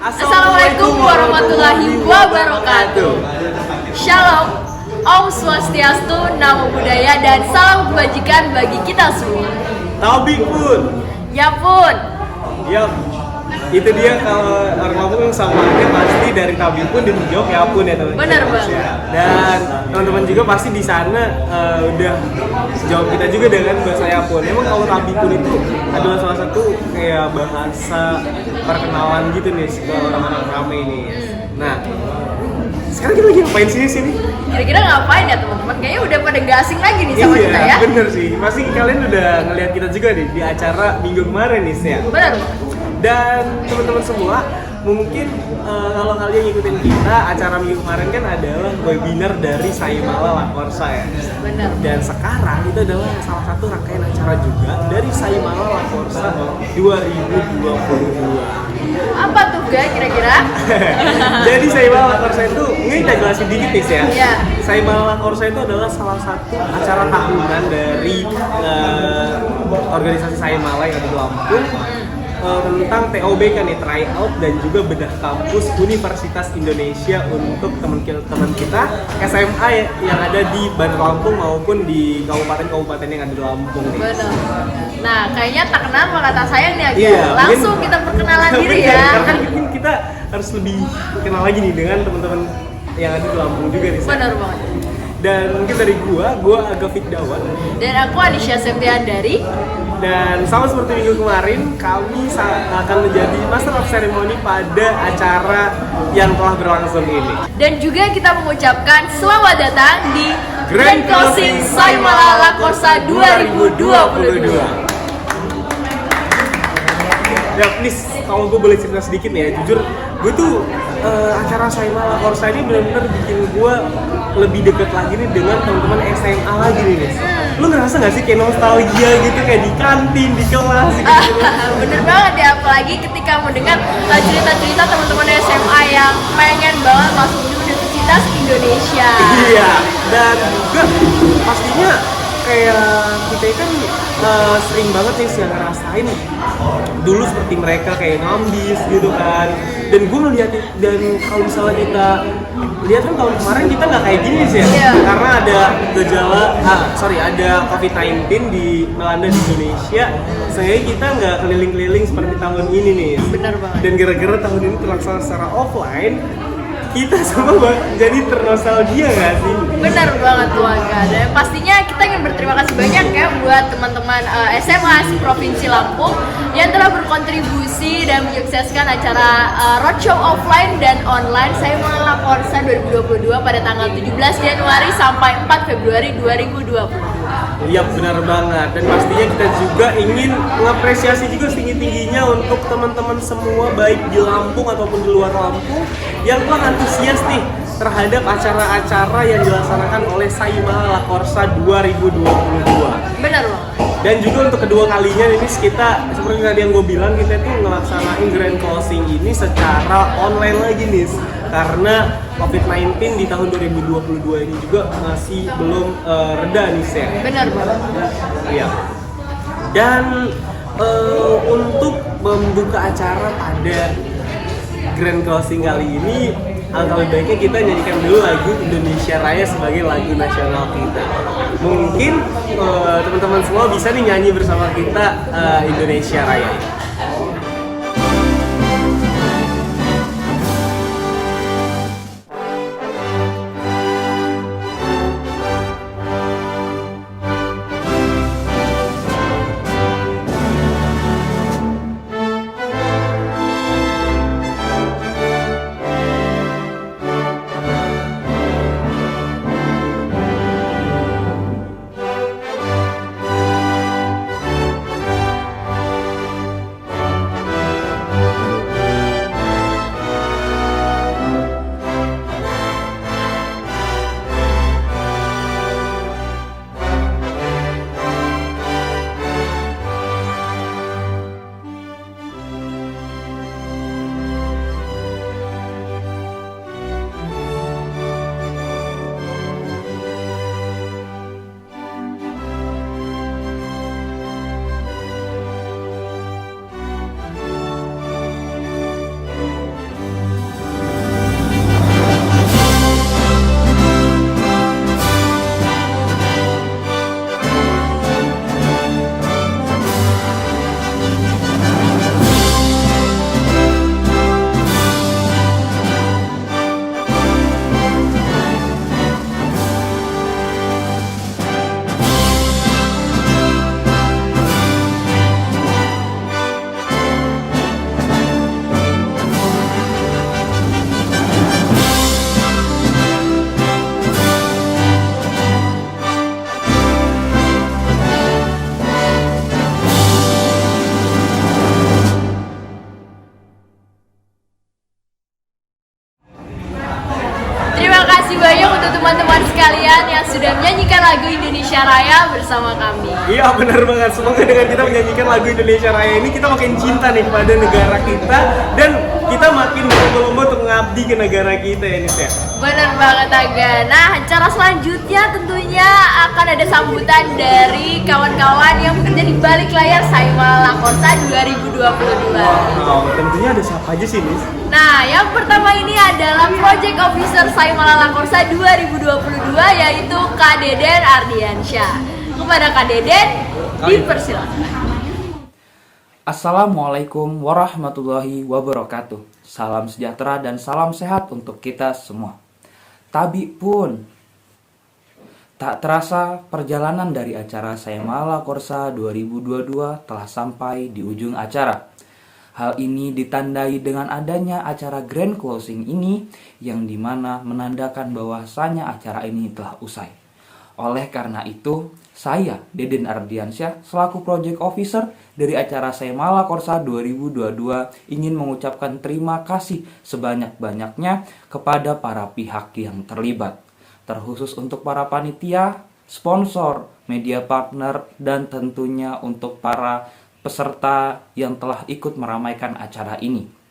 Assalamualaikum warahmatullahi wabarakatuh. Shalom, Om Swastiastu, Namo Buddhaya, dan salam kebajikan bagi kita semua. Tabik pun. Ya pun. Ya, itu dia kalau orang ngomong samanya pasti dari tabik pun dan dijawab ya pun ya teman-teman. Benar banget. Dan teman-teman juga pasti di sana udah jawab kita juga dengan bahasa ya pun. Emang kalau tabik pun itu adalah salah satu kayak bahasa perkenalan gitu nih ke orang-orang ramai ini. Nah, sekarang kita lagi ngapain sini? Kira-kira ngapain ya teman-teman? Kayaknya udah pada gak asing lagi nih sama kita ya. Iya, bener sih. Pasti kalian udah ngeliat kita juga nih di acara minggu kemarin nih ya. Benar. Dan teman-teman semua, mungkin kalau kalian ngikutin kita, acara minggu kemarin kan adalah webinar dari Saimala La Corsa ya. Benar. Dan sekarang itu adalah salah satu rangkaian acara juga dari Saimala La Corsa 2022. Apa tuh guys kira-kira? Jadi Saimala La Corsa itu, ini kita jelasin dikit nih ya. Iya. Saimala La Corsa itu adalah salah satu acara tahunan dari organisasi Saimala yang ada di Lampung. Tentang TOB kan nih, tryout dan juga bedah kampus Universitas Indonesia untuk teman-teman kita SMA yang ada di Bandar Lampung maupun di kabupaten-kabupaten yang ada di Lampung nih. Benar. Nah, kayaknya tak kenal maka tak sayang nih Agil. Iya, Langsung kita perkenalan diri bener, ya. karena kan mungkin kita harus lebih kenal lagi nih dengan teman-teman yang ada di Lampung juga nih. Benar banget. Dan mungkin dari gua Aga Fikdawan. Dan aku Anisha Septiandari. Dan sama seperti minggu kemarin, kami akan menjadi Master of Ceremony pada acara yang telah berlangsung ini. Dan juga kita mengucapkan selamat datang di Grand Closing Saimala La Corsa 2022. Ya, please, kalau gue boleh cerita sedikit nih ya, jujur, gue tuh acara Saimala La Corsa ini benar-benar bikin gue lebih deket lagi nih dengan teman-teman SMA lagi nih. Lu ngerasa gak sih kayak nostalgia gitu, kayak di kantin, di kelas gitu? Bener banget ya, apalagi ketika mendengar cerita-cerita teman-teman SMA yang pengen banget masuk di Universitas Indonesia. Iya, dan juga pastinya kayak kita kan sering banget nih sih ngerasain dulu seperti mereka kayak ngambis gitu kan. Dan gue ngeliat, dan kalau misalnya kita lihat kan tahun kemarin kita nggak kayak gini sih ya. Iya. Karena ada ada COVID-19 di melanda di Indonesia, sehingga kita nggak keliling-keliling seperti tahun ini nih. Bener banget. Dan gara-gara tahun ini terlaksana secara offline, kita semua jadi ternostalgia nggak sih? Benar banget tuh Aga. Dan pastinya kita ingin berterima kasih banyak ya buat teman-teman SMA Provinsi Lampung yang telah berkontribusi dan menyukseskan acara roadshow offline dan online Saimala La Corsa 2022 pada tanggal 17 Januari sampai 4 Februari 2022. Iya benar banget, dan pastinya kita juga ingin mengapresiasi juga setinggi-tingginya untuk teman-teman semua baik di Lampung ataupun di luar Lampung yang telah antusias nih terhadap acara-acara yang dilaksanakan oleh Saimala La Corsa 2022. Benar loh. Dan juga untuk kedua kalinya ini kita, seperti tadi yang gue bilang, kita tuh ngelaksanain grand closing ini secara online lagi nih. Karena COVID-19 di tahun 2022 ini juga masih belum reda nih ya. Benar banget. Iya. Dan untuk membuka acara pada grand closing kali ini, alangkah lebih baiknya kita nyanyikan dulu lagu Indonesia Raya sebagai lagu nasional kita. Mungkin teman-teman semua bisa nih nyanyi bersama kita Indonesia Raya. kalian yang sudah menyanyikan lagu Indonesia Raya bersama kami. Iya benar banget, semoga dengan kita menyanyikan lagu Indonesia Raya ini kita makin cinta nih pada negara kita dan kita makin berlomba-lomba untuk mengabdi ke negara kita ya Nis ya. Bener banget Aga. Nah, acara selanjutnya tentunya akan ada sambutan dari kawan-kawan yang bekerja di balik layar Saimala Lakorsa 2022. Wow, tentunya ada siapa aja sih Nis? Nah, yang pertama ini adalah Project Officer Saimala Lakorsa 2022 yaitu Kak Deden Ardiansyah. Kepada Kak Deden, dipersilakan. Assalamualaikum warahmatullahi wabarakatuh. Salam sejahtera dan salam sehat untuk kita semua. Tabi pun tak terasa perjalanan dari acara Saimala Lakorsa 2022 telah sampai di ujung acara. Hal ini ditandai dengan adanya acara grand closing ini yang dimana menandakan bahwasanya acara ini telah usai. Oleh karena itu, saya, Deden Ardiansyah, selaku Project Officer dari acara Saimala Lakorsa 2022 ingin mengucapkan terima kasih sebanyak-banyaknya kepada para pihak yang terlibat. Terkhusus untuk para panitia, sponsor, media partner, dan tentunya untuk para peserta yang telah ikut meramaikan acara ini.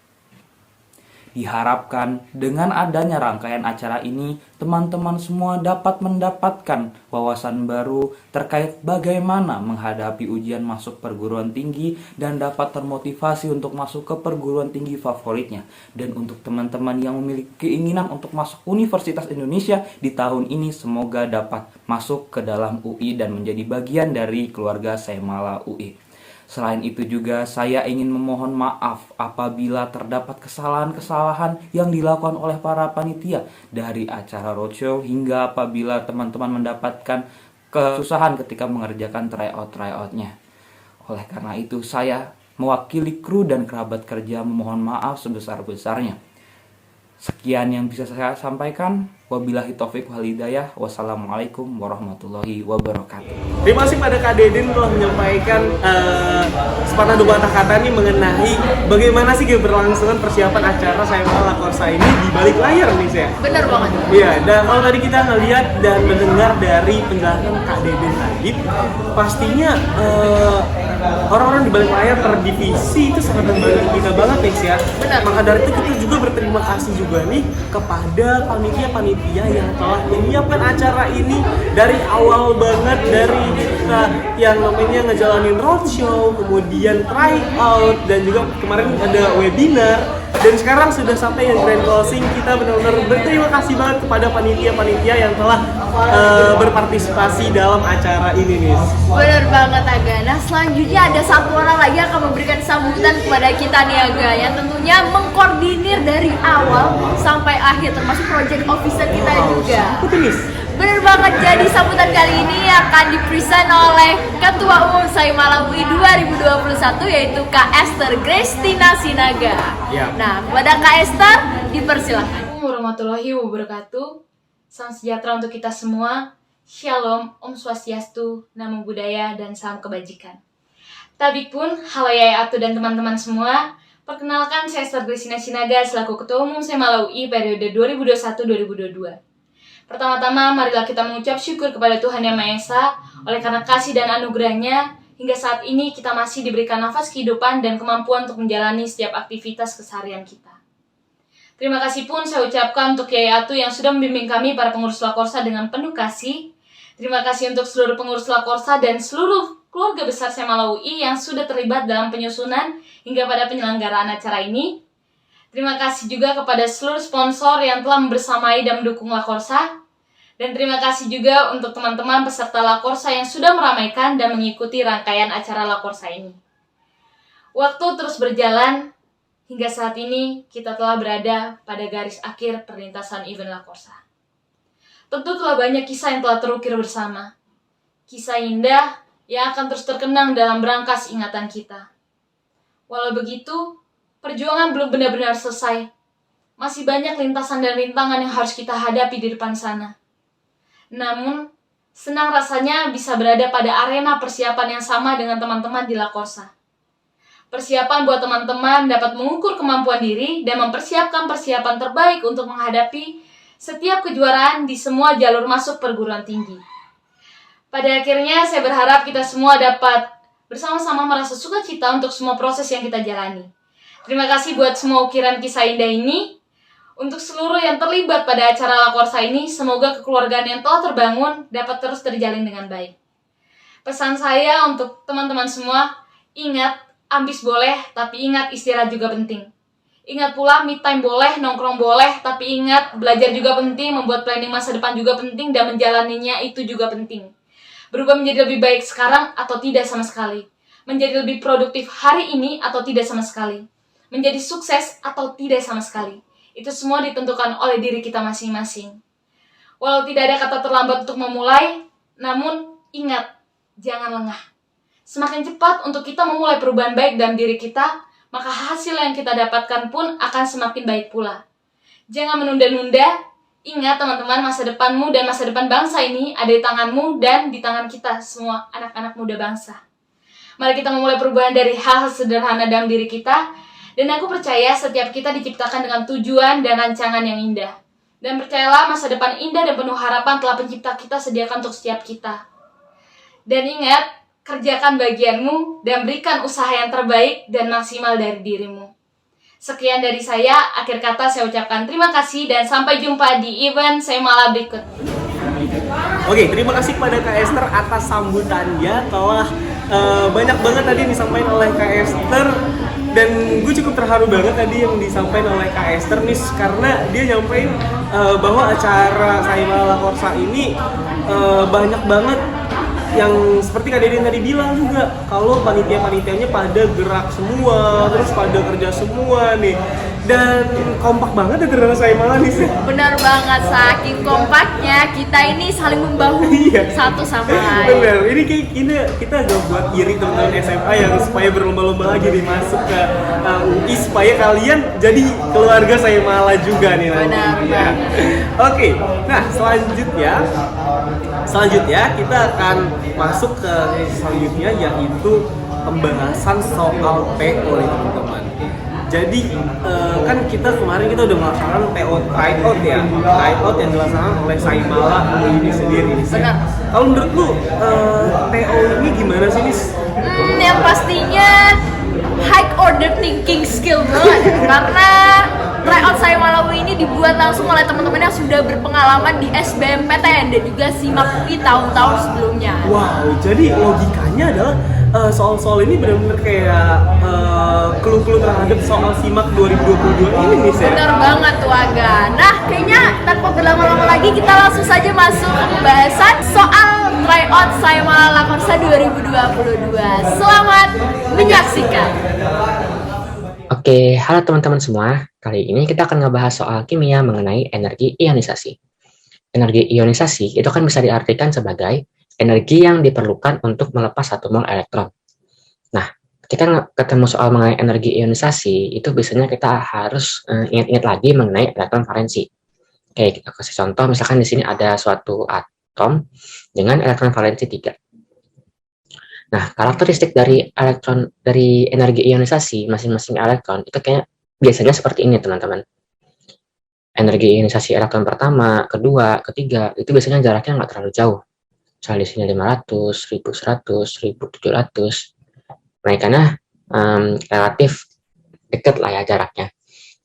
Diharapkan dengan adanya rangkaian acara ini, teman-teman semua dapat mendapatkan wawasan baru terkait bagaimana menghadapi ujian masuk perguruan tinggi dan dapat termotivasi untuk masuk ke perguruan tinggi favoritnya. Dan untuk teman-teman yang memiliki keinginan untuk masuk Universitas Indonesia di tahun ini, semoga dapat masuk ke dalam UI dan menjadi bagian dari keluarga Saimala UI. Selain itu juga saya ingin memohon maaf apabila terdapat kesalahan-kesalahan yang dilakukan oleh para panitia dari acara roadshow hingga apabila teman-teman mendapatkan kesusahan ketika mengerjakan tryout-tryoutnya. Oleh karena itu saya mewakili kru dan kerabat kerja memohon maaf sebesar-besarnya. Sekian yang bisa saya sampaikan. Wabillahi taufiq wal hidayah. Wassalamualaikum warahmatullahi wabarakatuh. Terima kasih pada Kak Deden telah menyampaikan sepatah dua patah kata nih mengenai bagaimana sih keberlangsungan persiapan acara Saimala Lakorsa ini di balik layar nih ya. Bener banget. Iya, dan kalau tadi kita ngeliat dan mendengar dari penjelasan Kak Deden tadi, pastinya orang-orang di balik layar terdivisi itu sangat membantu kita banget nih ya. Benar. Maka dari itu kita juga berterima kasih juga nih kepada panitia-panitia yang telah menyiapkan acara ini dari awal banget, dari kita yang namanya ngejalanin roadshow, kemudian try out, dan juga kemarin ada webinar, dan sekarang sudah sampai yang grand closing. Kita benar-benar berterima kasih banget kepada panitia-panitia yang telah berpartisipasi dalam acara ini nih. Bener banget Aga. Nah, selanjutnya ada satu orang lagi yang akan memberikan sambutan kepada kita nih Aga, yang tentunya mengkoordinir dari awal sampai akhir termasuk project officer kita juga. Optimis. Bener banget, jadi sambutan kali ini akan dipresent oleh Ketua Umum Saimala UI 2021 yaitu Kak Esther Grestina Sinaga. Ya. Nah, kepada Kak Esther dipersilakan. Assalamualaikum warahmatullahi wabarakatuh. Salam sejahtera untuk kita semua. Shalom, Om Swastiastu, Namo Buddhaya, dan salam kebajikan. Tabik pun, halo Yaya Atu dan teman-teman semua. Perkenalkan, saya Esther Grestina Sinaga selaku Ketua Umum Saimala UI periode 2021-2022. Pertama-tama, marilah kita mengucap syukur kepada Tuhan Yang Maha Esa oleh karena kasih dan anugerahnya hingga saat ini kita masih diberikan nafas kehidupan dan kemampuan untuk menjalani setiap aktivitas keseharian kita. Terima kasih pun saya ucapkan untuk Yai Atu yang sudah membimbing kami para pengurus Lakorsa dengan penuh kasih. Terima kasih untuk seluruh pengurus Lakorsa dan seluruh keluarga besar Saimala UI yang sudah terlibat dalam penyusunan hingga pada penyelenggaraan acara ini. Terima kasih juga kepada seluruh sponsor yang telah membersamai dan mendukung Lakorsa. Dan terima kasih juga untuk teman-teman peserta Lakorsa yang sudah meramaikan dan mengikuti rangkaian acara Lakorsa ini. Waktu terus berjalan, hingga saat ini kita telah berada pada garis akhir perlintasan event Lakorsa. Tentu telah banyak kisah yang telah terukir bersama. Kisah indah yang akan terus terkenang dalam berangkas ingatan kita. Walau begitu, perjuangan belum benar-benar selesai. Masih banyak lintasan dan rintangan yang harus kita hadapi di depan sana. Namun, senang rasanya bisa berada pada arena persiapan yang sama dengan teman-teman di Lakorsa. Persiapan buat teman-teman dapat mengukur kemampuan diri dan mempersiapkan persiapan terbaik untuk menghadapi setiap kejuaraan di semua jalur masuk perguruan tinggi. Pada akhirnya, saya berharap kita semua dapat bersama-sama merasa sukacita untuk semua proses yang kita jalani. Terima kasih buat semua ukiran kisah indah ini. Untuk seluruh yang terlibat pada acara La Corsa ini, semoga kekeluargaan yang telah terbangun dapat terus terjalin dengan baik. Pesan saya untuk teman-teman semua, ingat, ambis boleh, tapi ingat istirahat juga penting. Ingat pula, me time boleh, nongkrong boleh, tapi ingat, belajar juga penting, membuat planning masa depan juga penting, dan menjalaninya itu juga penting. Berubah menjadi lebih baik sekarang atau tidak sama sekali. Menjadi lebih produktif hari ini atau tidak sama sekali. Menjadi sukses atau tidak sama sekali. Itu semua ditentukan oleh diri kita masing-masing. Walau tidak ada kata terlambat untuk memulai, namun ingat, jangan lengah. Semakin cepat untuk kita memulai perubahan baik dalam diri kita, maka hasil yang kita dapatkan pun akan semakin baik pula. Jangan menunda-nunda. Ingat teman-teman, masa depanmu dan masa depan bangsa ini ada di tanganmu dan di tangan kita semua anak-anak muda bangsa. Mari kita memulai perubahan dari hal-hal sederhana dalam diri kita. Dan aku percaya setiap kita diciptakan dengan tujuan dan rancangan yang indah. Dan percayalah masa depan indah dan penuh harapan telah pencipta kita sediakan untuk setiap kita. Dan ingat, kerjakan bagianmu dan berikan usaha yang terbaik dan maksimal dari dirimu. Sekian dari saya, akhir kata saya ucapkan terima kasih dan sampai jumpa di event Saimala berikut. Oke, terima kasih kepada Kak Esther atas sambutannya. Telah banyak banget tadi yang disampaikan oleh Kak Esther. Dan gue cukup terharu banget tadi yang disampaikan oleh Kak Esther nih, karena dia nyampein bahwa acara Saimala La Corsa ini banyak banget yang seperti Kak Deden tadi bilang juga, kalau panitia-panitianya pada gerak semua, terus pada kerja semua nih, dan kompak banget ya ternyata Saimala nih sih. Benar banget, saking kompaknya kita ini saling membahu satu sama lain. Bener, ini kayak kita gak buat iri teman-teman SMA yang supaya berlomba-lomba lagi nih masuk ke UI, supaya kalian jadi keluarga Saimala juga nih Benar nantinya. Oke, nah selanjutnya kita akan masuk ke selanjutnya, yaitu pembahasan soal PO nih teman-teman. Jadi kan kita kemarin udah melaksanakan PO tryout ya, tryout yang dilaksanakan oleh Saimala ini sendiri. Benar. Kalau menurut lu PO ini gimana sih, Nis? Yang pastinya high order thinking skill banget ya. Karena tryout Saimala ini dibuat langsung oleh teman-teman yang sudah berpengalaman di SBMPTN dan juga SIMAK UI tahun-tahun sebelumnya. Wow, jadi logikanya adalah soal-soal ini benar-benar kayak clue-clue terhadap soal SIMAK 2022 ini nih, Sir. Bener banget tuh Aga. Nah, kayaknya tanpa berlama-lama lagi kita langsung saja masuk ke pembahasan soal tryout Saimala La Corsa 2022. Selamat menyaksikan. Oke, halo teman-teman semua. Kali ini kita akan ngebahas soal kimia mengenai energi ionisasi. Energi ionisasi itu kan bisa diartikan sebagai energi yang diperlukan untuk melepas satu mol elektron. Nah, ketika ketemu soal mengenai energi ionisasi, itu biasanya kita harus ingat-ingat lagi mengenai elektron valensi. Oke, kita kasih contoh, misalkan di sini ada suatu atom dengan elektron valensi 3. Nah, karakteristik dari energi ionisasi masing-masing elektron itu kayak biasanya seperti ini, teman-teman. Energi ionisasi elektron pertama, kedua, ketiga, itu biasanya jaraknya nggak terlalu jauh. Misalnya di sini 500, 1100, 1700. Mereka relatif dekat lah ya jaraknya.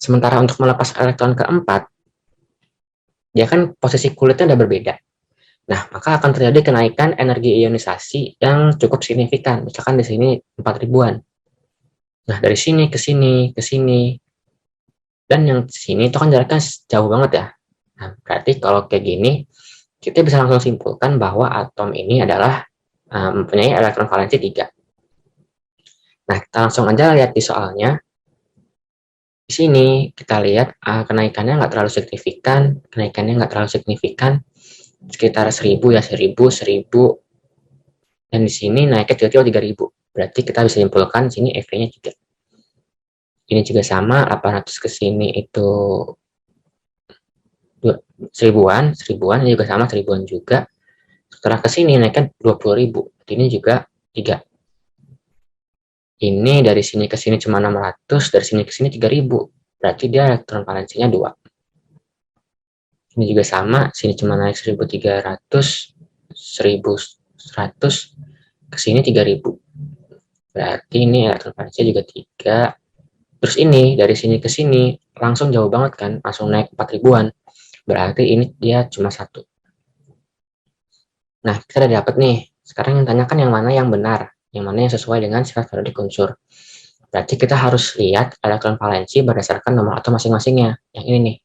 Sementara untuk melepas elektron keempat, dia kan posisi kulitnya udah berbeda. Nah, maka akan terjadi kenaikan energi ionisasi yang cukup signifikan. Misalkan di sini 4000-an. Nah, dari sini ke sini, ke sini. Dan yang di sini itu kan jaraknya jauh banget ya. Nah, berarti kalau kayak gini, kita bisa langsung simpulkan bahwa atom ini adalah mempunyai elektron valensi 3. Nah, kita langsung aja lihat di soalnya. Di sini kita lihat kenaikannya nggak terlalu signifikan. Sekitar 1000 ya, 1000. Dan di sini naiknya tiba-tiba 3000. Berarti kita bisa simpulkan di sini EV-nya juga. Ini juga sama, 800 ke sini itu 1000-an juga sama, 1000-an juga. Setelah ke sini naikkan 20.000. Ini juga 3. Ini dari sini ke sini cuma 600, dari sini ke sini 3000. Berarti dia elektron valensinya 2. Sini juga sama, sini cuma naik 1.300, 1.100, ke sini 3.000. Berarti ini elektron valensnya juga 3. Terus ini dari sini ke sini langsung jauh banget kan, langsung naik 4.000-an. Berarti ini dia cuma 1. Nah, kita udah dapat nih. Sekarang yang tanyakan yang mana yang benar, yang mana yang sesuai dengan sifat periodik unsur. Berarti kita harus lihat elektron valensi berdasarkan nomor atom masing-masingnya. Yang ini nih.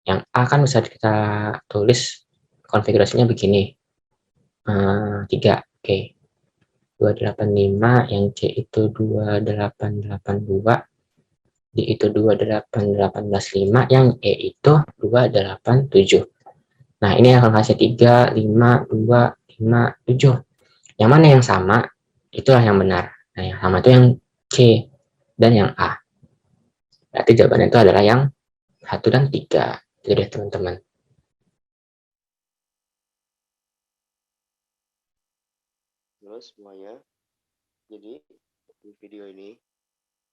Yang A kan bisa kita tulis konfigurasinya begini. 3, oke. 285, yang C itu 2882, D itu 28185, yang E itu 287. Nah, ini akan kasih 3, 5, 2, 5, 7. Yang mana yang sama, itulah yang benar. Nah, yang sama itu yang C dan yang A. Berarti jawabannya itu adalah yang 1 dan 3. Itu deh, teman-teman. Halo semuanya, jadi di video ini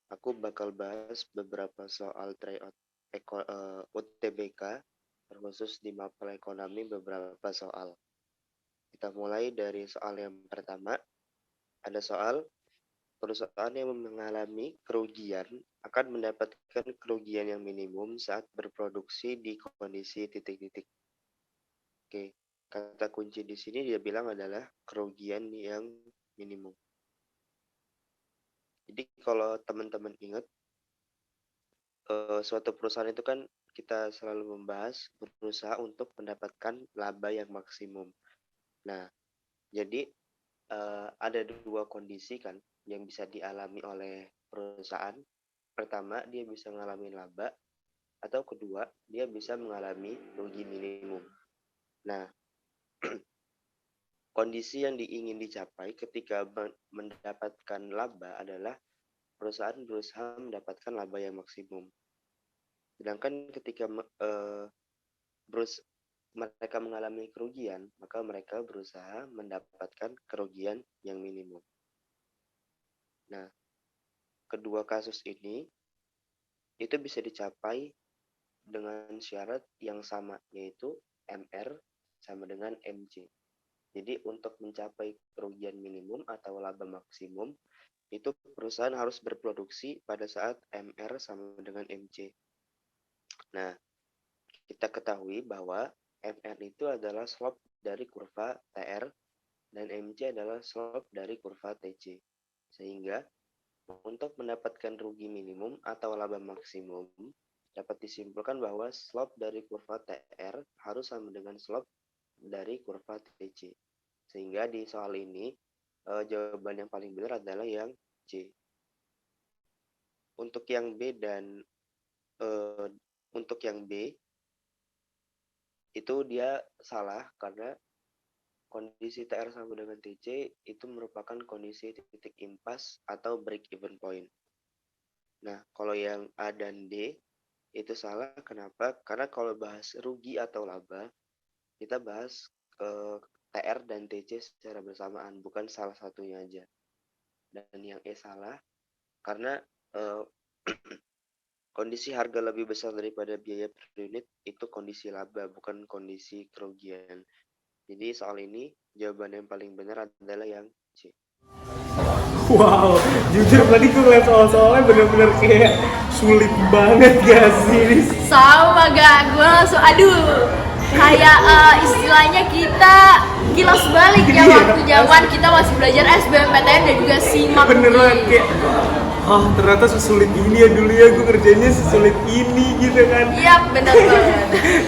aku bakal bahas beberapa soal tryout UTBK terkhusus di mapel ekonomi beberapa soal. Kita mulai dari soal yang pertama. Ada soal perusahaan yang mengalami kerugian akan mendapatkan kerugian yang minimum saat berproduksi di kondisi titik-titik. Oke. Kata kunci di sini dia bilang adalah kerugian yang minimum. Jadi kalau teman-teman ingat, suatu perusahaan itu kan kita selalu membahas berusaha untuk mendapatkan laba yang maksimum. Nah, jadi ada 2 kondisi kan yang bisa dialami oleh perusahaan. Pertama, dia bisa mengalami laba, atau kedua, dia bisa mengalami rugi minimum. Nah, kondisi yang ingin dicapai ketika mendapatkan laba adalah perusahaan berusaha mendapatkan laba yang maksimum. Sedangkan ketika mereka mengalami kerugian, maka mereka berusaha mendapatkan kerugian yang minimum. Nah, kedua kasus ini itu bisa dicapai dengan syarat yang sama, yaitu MR sama dengan MC. Jadi untuk mencapai kerugian minimum atau laba maksimum, itu perusahaan harus berproduksi pada saat MR sama dengan MC. Nah, kita ketahui bahwa MR itu adalah slope dari kurva TR dan MC adalah slope dari kurva TC. Sehingga untuk mendapatkan rugi minimum atau laba maksimum, dapat disimpulkan bahwa slope dari kurva TR harus sama dengan slope dari kurva TC. Sehingga di soal ini jawaban yang paling benar adalah yang C. Untuk yang B dan untuk yang B itu dia salah karena kondisi TR sama dengan TC itu merupakan kondisi titik impas atau break even point. Nah, kalau yang A dan D itu salah. Kenapa? Karena kalau bahas rugi atau laba, kita bahas TR dan TC secara bersamaan, bukan salah satunya aja. Dan yang E salah karena kondisi harga lebih besar daripada biaya per unit itu kondisi laba, bukan kondisi kerugian. Jadi soal ini jawaban yang paling benar adalah yang C. Wow, jujur tadi gue ngeliat soal-soalnya bener-bener kayak sulit banget gak sih? Sama gak, gue langsung aduh kayak istilahnya kita kilas balik ya waktu zaman kita masih belajar SBMPTN dan juga SIMAK. Beneran kayak ternyata sesulit ini ya dulu ya, gue kerjanya sesulit ini gitu kan. Iya bener banget.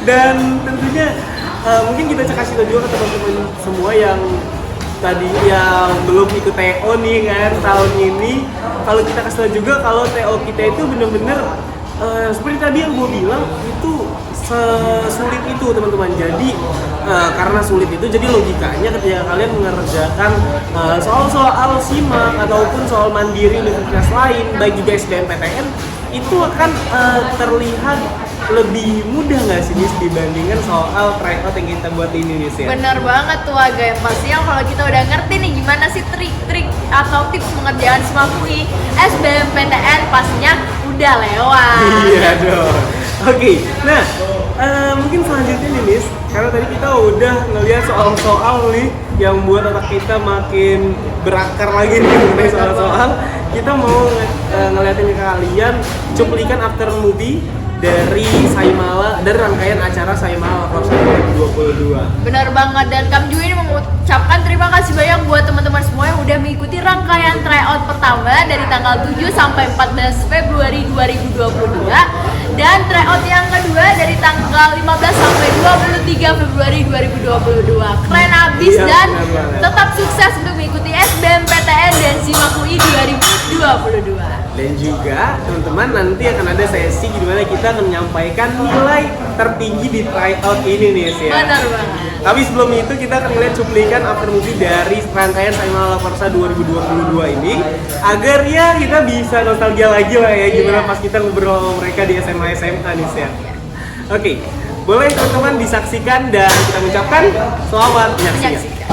Dan tentunya mungkin kita kasih tau juga ke teman-teman semua yang tadi yang belum ikut TO nih kan tahun ini. Kalau kita kasih tau juga kalau TO kita itu bener-bener seperti tadi yang gue bilang itu sesulit itu teman-teman. Jadi karena sulit itu jadi logikanya ketika kalian mengerjakan soal-soal SIMAK ataupun soal mandiri universitas lain baik juga SBMPTN itu akan terlihat lebih mudah nggak sih Nis dibandingkan soal tryout yang kita buat di Indonesia? Bener banget tuh Aga, pastinya kalau kita udah ngerti nih gimana sih trik-trik atau tips mengerjakan SIMAK UI, SBMPTN pastinya udah lewat. Iya dong. Oke, nah mungkin karena tadi kita udah ngeliat soal-soal nih yang buat otak kita makin berakar lagi nih mengenai soal-soal. Kita mau ngeliatin ke kalian cuplikan after movie dari Saimala, dari rangkaian acara Saimala Proses 2022. Benar banget, dan kami juga ini mengucapkan terima kasih banyak buat teman-teman semua yang udah mengikuti rangkaian tryout pertama dari tanggal 7 sampai 14 Februari 2022 dan tryout yang kedua dari tanggal 15 sampai 23 Februari 2022. Keren abis Iya, dan benar banget. tetap sukses untuk mengikuti SBMPTN dan SIMAK UI 2022. Dan juga teman-teman nanti akan ada sesi di mana kita akan menyampaikan nilai tertinggi di tryout ini nih ya. Benar banget. Tapi sebelum itu kita akan melihat cuplikan after movie dari rangkaian Saimala Forsa 2022 ini agar ya kita bisa nostalgia lagi lah ya gimana pas kita ngobrol sama mereka di SMA SMA nih ya. Oke, boleh teman-teman disaksikan dan kita mengucapkan selamat menyaksikan. Menyaksikan.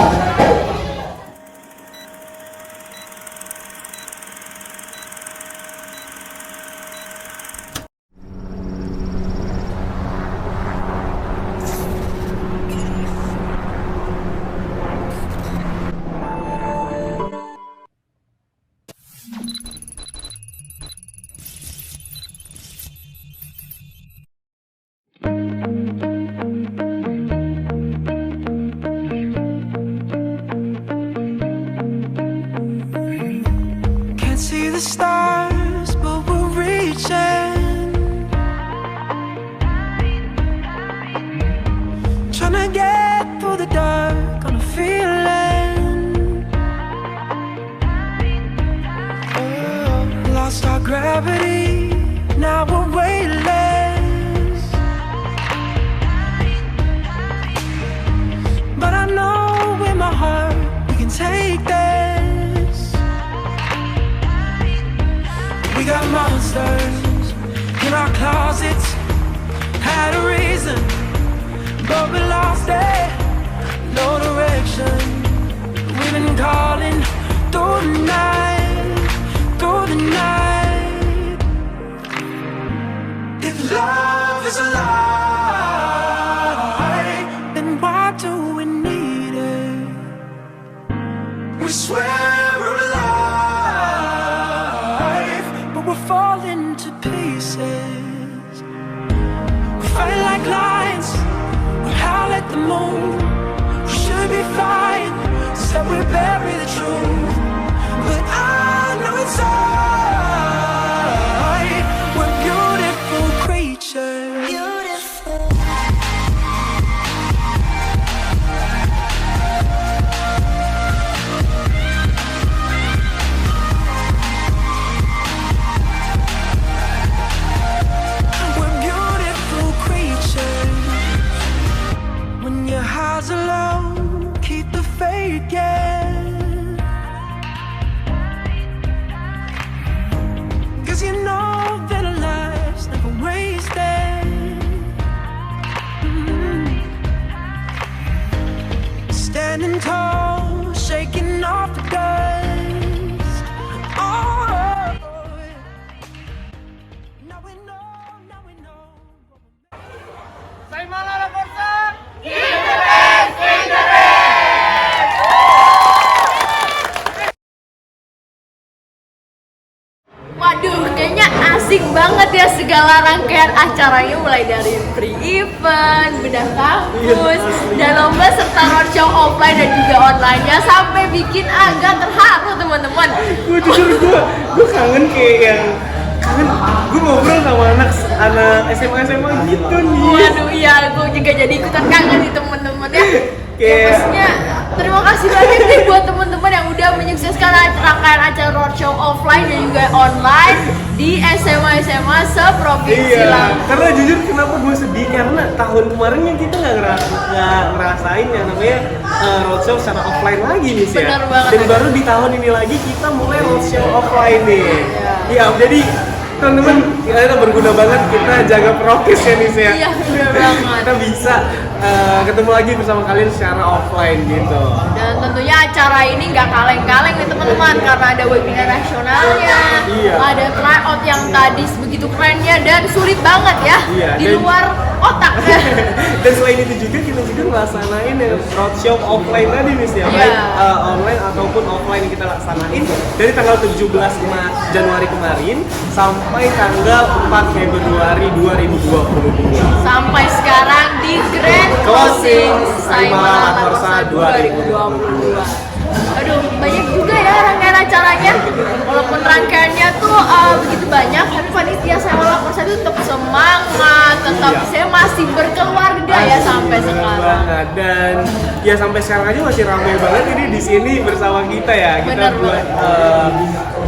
Can't see the stars, but we're reaching. Trying to get through the dark on a feeling. Oh, lost our gravity, now we're weightless. But I know in my heart we can take this. We got monsters in our closets, had a reason, but we lost it, no direction. We've been calling through the night, through the night. If love is a lie, then why do we need it? We swear we're alive, but we're falling to pieces. We fight like lions, we howl at the moon. We should be flying, so we bury the truth. But I know inside we're beautiful creatures. Beautiful. We're beautiful creatures. When your highs are low, keep the faith, yeah. 'Cause you know that our lives never wasted. Standing tall, shaking off the dust. Oh, now we know, now we know. Waduh, kayaknya asik banget ya segala rangkaian acaranya, mulai dari pre-event, bedah kampus, dan lomba serta roadshow offline dan juga online-nya sampai bikin agak terharu teman-teman. Gue jujur gue kangen kayak yang kangen gue ngobrol sama anak SMA gitu nih. Waduh, iya, gue juga jadi ikutan kangen nih teman-teman ya. Ya Kayak- pastinya terima kasih banyak nih buat teman-teman yang udah menyukseskan rangkaian acara roadshow offline dan juga online di SMA seprovinsi Iya, Lampung. karena jujur kenapa gue sedih karena tahun kemarin yang kita nggak ngerasain yang namanya roadshow secara offline lagi nih sih ya. Benar banget. Dan baru di tahun ini lagi kita mulai roadshow offline nih. Iya, jadi teman-teman kita berguna banget kita jaga prokes ya nih sih ya. Iya, benar banget. Kita bisa ketemu lagi bersama kalian secara offline gitu. Dan tentunya acara ini nggak kaleng-kaleng nih teman-teman, karena ada webinar nasionalnya, Iya. ada tryout yang tadi begitu kerennya dan sulit banget ya, Iya, di dan- luar otak. Dan selain itu juga kita juga ngelaksanain yang roadshow offline tadi Miss ya, baik online ataupun offline yang kita laksanain dari tanggal 17 Januari kemarin sampai tanggal 4 Februari 2022. Sampai sekarang di Grand Closing Saimala La Corsa 2022. Aduh, banyak juga ya rangkaian acaranya. Walaupun rangkaiannya tuh begitu banyak, tapi panitia Saimala La Corsa itu tetap semangat, tetap saya masih berkeluarga ya sampai sekarang. Banget. Dan ya sampai sekarang aja masih ramai banget ini di sini bersama kita ya. Kita Bener buat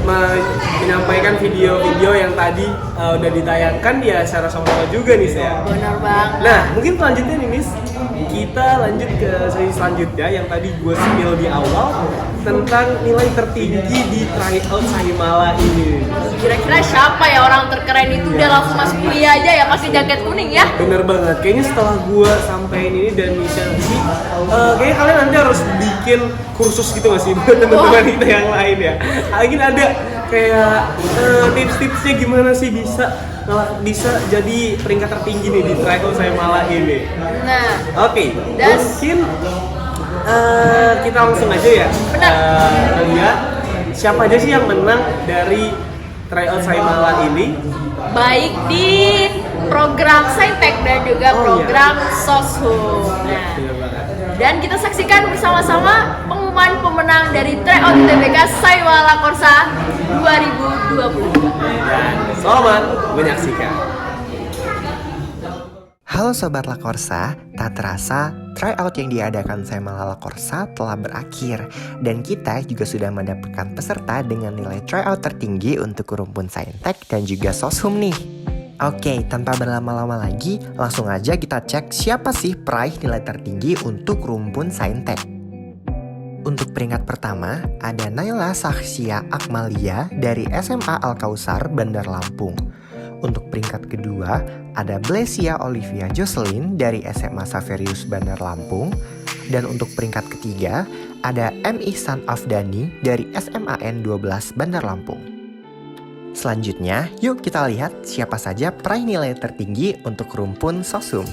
menyampaikan video-video yang tadi udah ditayangkan ya secara sama-sama juga nih saya. Benar banget. Nah, mungkin selanjutnya nih Miss, kita lanjut ke sesi selanjutnya yang tadi gue spill di awal tentang nilai tertinggi di tryout Saimala ini. Kira-kira siapa ya orang terkeren itu udah langsung masuk kuliah aja ya pakai jaket kuning ya? Bener banget, kayaknya setelah gue sampein ini dan Michelle ini kayaknya kalian nanti harus bikin kursus gitu gak sih buat teman-teman kita yang lain ya. Mungkin ada kayak tips-tipsnya gimana sih bisa jadi peringkat tertinggi nih di tryout Saimala ini. Nah, Oke, Dan- mungkin kita langsung aja ya lihat siapa aja sih yang menang dari tryout Saimala ini. baik di program Saintek dan juga program Soshum. Nah, Bener banget. dan kita saksikan bersama-sama pengumuman pemenang dari tryout UTBK Saimala La Corsa 2022. Dan selamat menyaksikan. Halo Sobat La Corsa, tak terasa tryout yang diadakan Saimala La Corsa telah berakhir dan kita juga sudah mendapatkan peserta dengan nilai tryout tertinggi untuk rumpun Saintek dan juga Soshum nih. Oke, tanpa berlama-lama lagi, langsung aja kita cek siapa sih peraih nilai tertinggi untuk rumpun Saintek. Untuk peringkat pertama, ada Naila Sahsia Akmalia dari SMA Al-Kausar, Bandar Lampung. Untuk peringkat kedua, ada Blesia Olivia Jocelyn dari SMA Saverius Bandar Lampung. Dan untuk peringkat ketiga, ada M. Ihsan Afdani dari SMA N12 Bandar Lampung. Selanjutnya, yuk kita lihat siapa saja peraih nilai tertinggi untuk rumpun Soshum.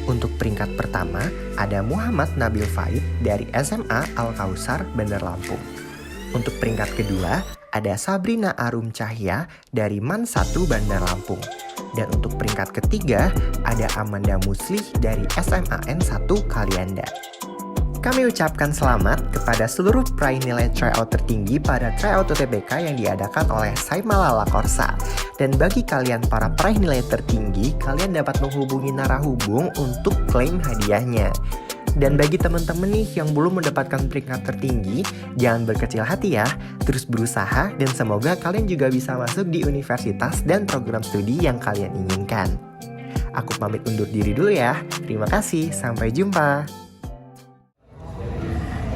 Untuk peringkat pertama, ada Muhammad Nabil Faid dari SMA Al-Kausar Bandar Lampung. Untuk peringkat kedua, ada Sabrina Arum Cahya dari MAN 1 Bandar Lampung. Dan untuk peringkat ketiga, ada Amanda Muslih dari SMA N1 Kalianda. Kami ucapkan selamat kepada seluruh peraih nilai tryout tertinggi pada tryout UTBK yang diadakan oleh Saimala La Corsa. Dan bagi kalian para peraih nilai tertinggi, kalian dapat menghubungi narahubung untuk klaim hadiahnya. Dan bagi teman-teman nih yang belum mendapatkan peringkat tertinggi, jangan berkecil hati ya, terus berusaha dan semoga kalian juga bisa masuk di universitas dan program studi yang kalian inginkan. Aku pamit undur diri dulu ya, terima kasih, sampai jumpa.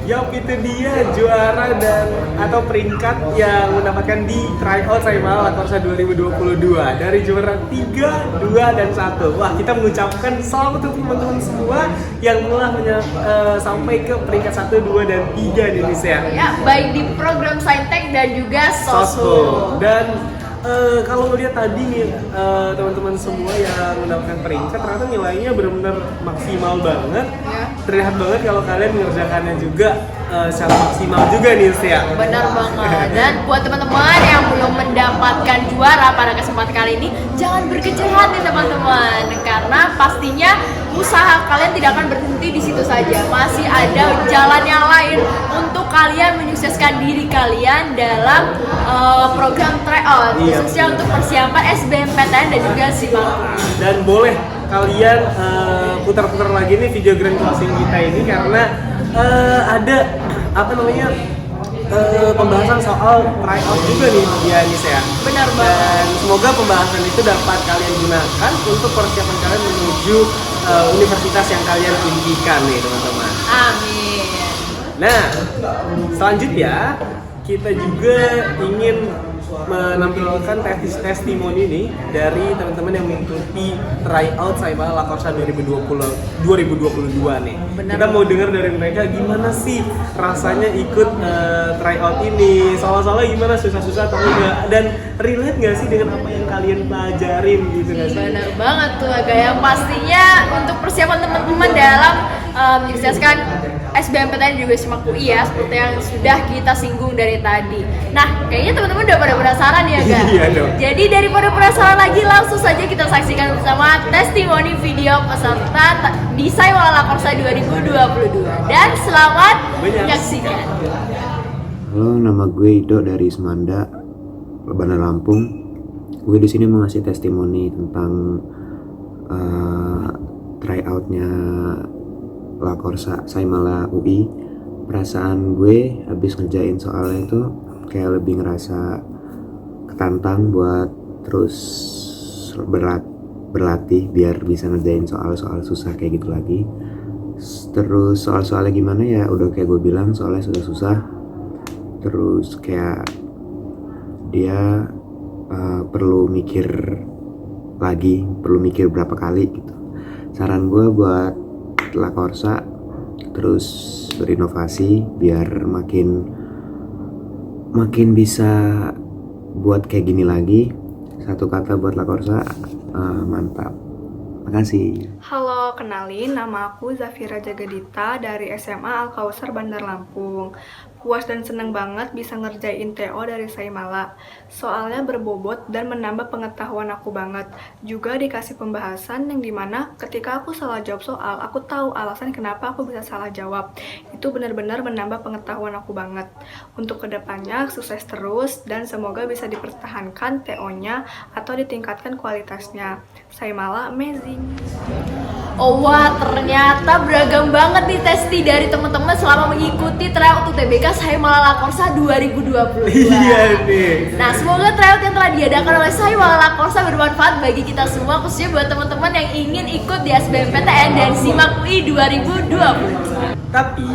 Yup, itu dia juara dan atau peringkat yang mendapatkan di tryout Saimala La Corsa 2022 dari juara 3, 2, dan 1. Wah, kita mengucapkan selamat untuk teman-teman semua yang telah sampai ke peringkat 1, 2, dan 3 di Indonesia. Ya, baik di program Saintek dan juga Soshum. Dan kalau ngeliat tadi nih teman-teman semua yang mendapatkan peringkat ternyata nilainya benar-benar maksimal banget. Ya. Terlihat banget kalau kalian mengerjakannya juga secara maksimal juga nih ya. Benar banget. Dan buat teman-teman yang belum mendapatkan juara pada kesempatan kali ini, jangan berkecil hati teman-teman, karena pastinya usaha kalian tidak akan berhenti di situ saja. Masih ada jalan yang lain untuk kalian menyukseskan diri kalian dalam program tryout, khususnya untuk persiapan SBMPTN dan juga SIMAK. Dan boleh kalian putar-putar lagi nih video grand closing kita ini karena ada pembahasan soal tryout juga nih ya Nis ya. Benar banget. Dan semoga pembahasan itu dapat kalian gunakan untuk persiapan kalian menuju universitas yang kalian impikan nih teman-teman. Amin. Nah, selanjutnya kita juga ingin menampilkan testimoni nih dari teman-teman yang mengikuti tryout Saimala La Corsa 2022 nih. Benar. Kita mau dengar dari mereka gimana sih rasanya ikut tryout ini, soal-soalnya gimana, susah-susah atau enggak, dan relate nggak sih dengan apa yang kalian pelajarin gitu nggak sih? Benar banget tuh agak yang pastinya untuk persiapan teman-teman dalam menyukseskan SBMPTN juga SIMAK UI ya, seperti yang sudah kita singgung dari tadi. Nah, kayaknya teman-teman udah pada penasaran ya, Ga? Iya dong. Jadi daripada penasaran lagi, langsung saja kita saksikan bersama testimoni video peserta di Saimala La Corsa 2022. Dan selamat menyaksikan. Halo, nama gue Ido dari Semanda, Bandar Lampung. Gue di sini mau ngasih testimoni tentang tryoutnya La Corsa Saimala UI. Perasaan gue habis ngerjain soalnya itu kayak lebih ngerasa ketantang buat terus berlatih biar bisa ngerjain soal-soal susah kayak gitu lagi. Terus soal-soalnya gimana ya, udah kayak gue bilang, soalnya sudah susah. Terus kayak dia perlu mikir lagi, perlu mikir berapa kali gitu. Saran gue buat La Corsa terus berinovasi biar makin bisa buat kayak gini lagi. Satu kata buat La Corsa, mantap. Makasih. Halo, kenalin, nama aku Zafira Jagadita dari SMA Al-Kausar Bandar Lampung. Puas dan seneng banget bisa ngerjain TO dari Saimala. Soalnya berbobot dan menambah pengetahuan aku banget. Juga dikasih pembahasan yang dimana ketika aku salah jawab soal, aku tahu alasan kenapa aku bisa salah jawab. Itu benar-benar menambah pengetahuan aku banget. Untuk kedepannya, sukses terus dan semoga bisa dipertahankan TO-nya atau ditingkatkan kualitasnya. Saimala amazing. Oh wah, ternyata beragam banget nih testi dari teman-teman selama mengikuti tryout UTBK Saimala La Corsa 2022. Iya nih. Nah, semoga tryout yang telah diadakan oleh Saimala La Corsa bermanfaat bagi kita semua, khususnya buat teman-teman yang ingin ikut di SBMPTN dan SIMAK UI 2022. Tapi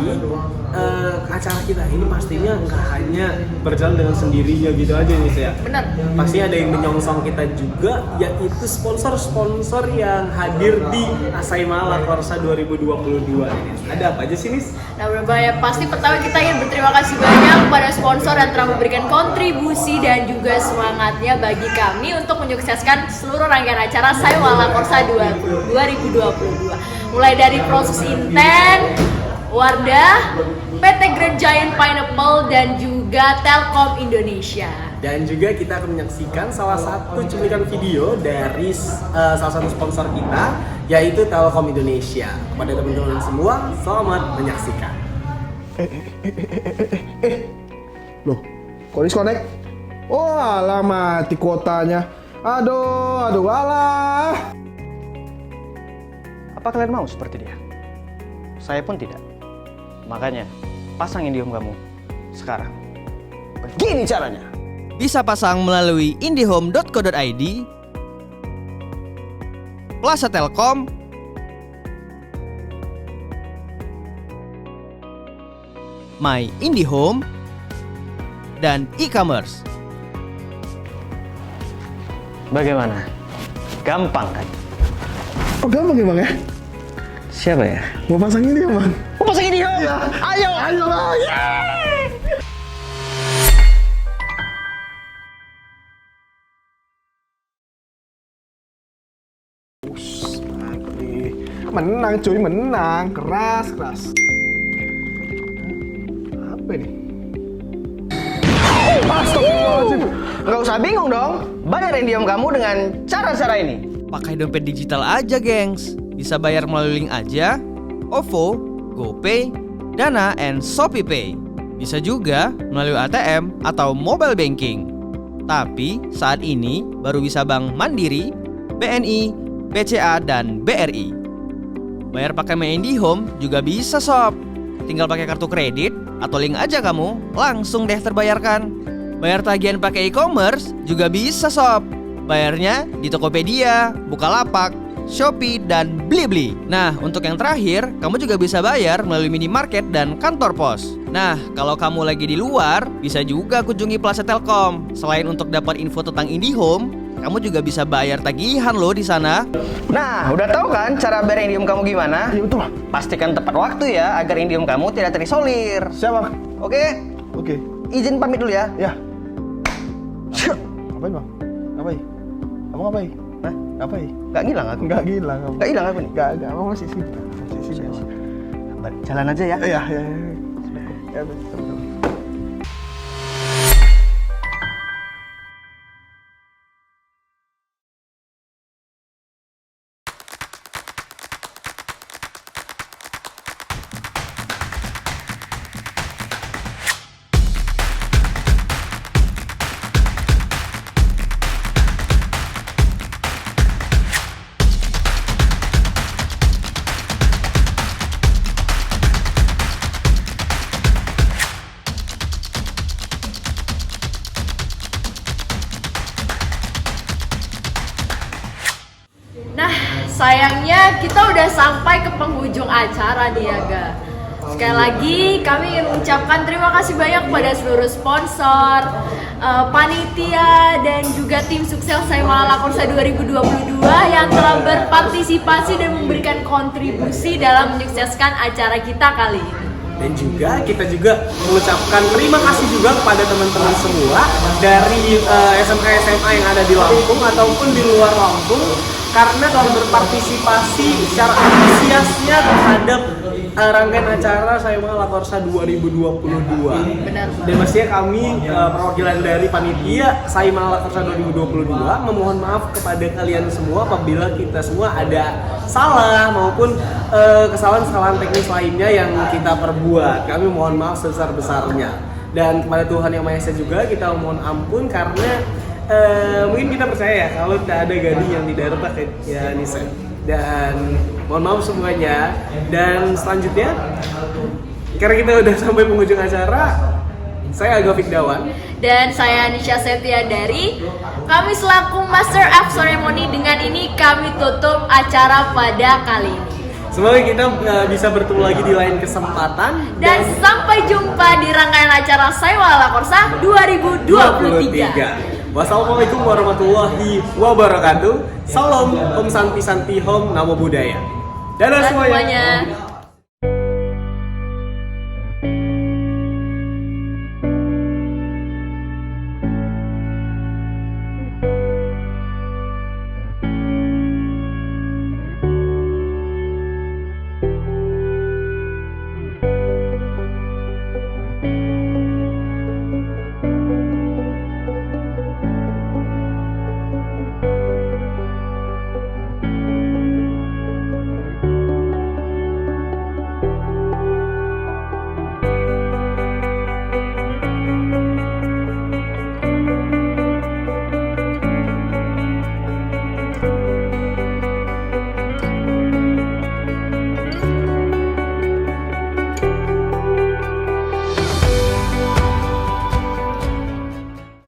acara kita ini pastinya nggak hanya berjalan dengan sendirinya gitu aja nih ya. Benar. Pasti ada yang menyongsong kita juga, yaitu sponsor-sponsor yang hadir di Saimala La Corsa 2022 ini. Ada apa aja sih, Nis? Nah, berbahaya. Pasti pertama kita ingin berterima kasih banyak kepada sponsor yang telah memberikan kontribusi dan juga semangatnya bagi kami untuk menyukseskan seluruh rangkaian acara Saimala La Corsa 2022. Mulai dari Proses Inten, Wardah, PT Grand Giant Pineapple, dan juga Telkom Indonesia. Dan juga kita akan menyaksikan salah satu cuplikan video dari salah satu sponsor kita, yaitu Telkom Indonesia. Kepada teman-teman semua, selamat menyaksikan. Loh, kok disconnect? Oh, alah, mati kuotanya. Aduh, alah. Apa kalian mau seperti dia? Saya pun tidak. Makanya, pasang IndiHome kamu sekarang. Begini caranya. Bisa pasang melalui indihome.co.id, Plaza Telkom, My IndiHome, dan e-commerce. Bagaimana? Gampang kan? Oh, gampang ya, Bang ya? Siapa ya? Mau pasang ini ya, Bang? Mau pasang IndiHome? Ya. Ayo! Ayo lah! Menang cuy, menang. Keras. Apa ini? Astagfirullahaladzim. Nggak usah bingung dong. Bayar IndiHome kamu dengan cara-cara ini. Pakai dompet digital aja, gengs. Bisa bayar melalui link aja, OVO, GoPay, Dana, and ShopeePay. Bisa juga melalui ATM atau mobile banking. Tapi saat ini baru bisa Bank Mandiri, BNI, BCA, dan BRI. Bayar pakai My IndiHome juga bisa, sob. Tinggal pakai kartu kredit atau link aja kamu, langsung deh terbayarkan. Bayar tagihan pakai e-commerce juga bisa, sob. Bayarnya di Tokopedia, Bukalapak, Shopee, dan Blibli. Nah, untuk yang terakhir, kamu juga bisa bayar melalui minimarket dan kantor pos. Nah, kalau kamu lagi di luar, bisa juga kunjungi Plaza Telkom. Selain untuk dapat info tentang IndiHome, kamu juga bisa bayar tagihan loh di sana. Nah, udah tahu kan cara bayar Indium kamu gimana? Iya betul. Pastikan tepat waktu ya, agar Indium kamu tidak terisolir. Siapa? Oke? Oke. Izin pamit dulu ya. Ya. Ngapain bang? Ngapain? Kamu ngapain? Hah? Ngapain? Gak ngilang aku? Nggak gila kamu. Gak hilang aku nih? Nggak, kamu masih sini. Masih sini. Jalan aja ya. Iya, iya. Ya, betul. Nah, sayangnya kita udah sampai ke penghujung acara nih ya, Ga. Sekali lagi kami ingin mengucapkan terima kasih banyak kepada seluruh sponsor, panitia, dan juga tim sukses Saimala Lakorsa 2022 yang telah berpartisipasi dan memberikan kontribusi dalam menyukseskan acara kita kali ini. Dan juga kita juga mengucapkan terima kasih juga kepada teman-teman semua dari SMK-SMA yang ada di Lampung ataupun di luar Lampung, karena telah berpartisipasi secara antusiasnya terhadap rangkaian acara Saimala Lakorsa 2022. Benar. Dan pastinya kami perwakilan dari panitia Saimala Lakorsa 2022 memohon maaf kepada kalian semua apabila kita semua ada salah maupun kesalahan-kesalahan teknis lainnya yang kita perbuat. Kami mohon maaf sebesar-besarnya. Dan kepada Tuhan Yang Maha Esa juga kita mohon ampun karena mungkin kita percaya ya kalau tidak ada gading yang tidak retak ya Nisa. Dan mohon maaf semuanya. Dan selanjutnya karena kita udah sampai penghujung acara, saya Aga Fikdawan dan saya Nisha Septiandari. Kami selaku Master of Ceremony, dengan ini kami tutup acara pada kali ini. Semoga kita bisa bertemu lagi di lain kesempatan. Dan sampai jumpa di rangkaian acara Saimala Lakorsa 2023. Wassalamualaikum warahmatullahi wabarakatuh. Salam, Om Santi Santi Hom, Namo Buddhaya. Dadah semuanya.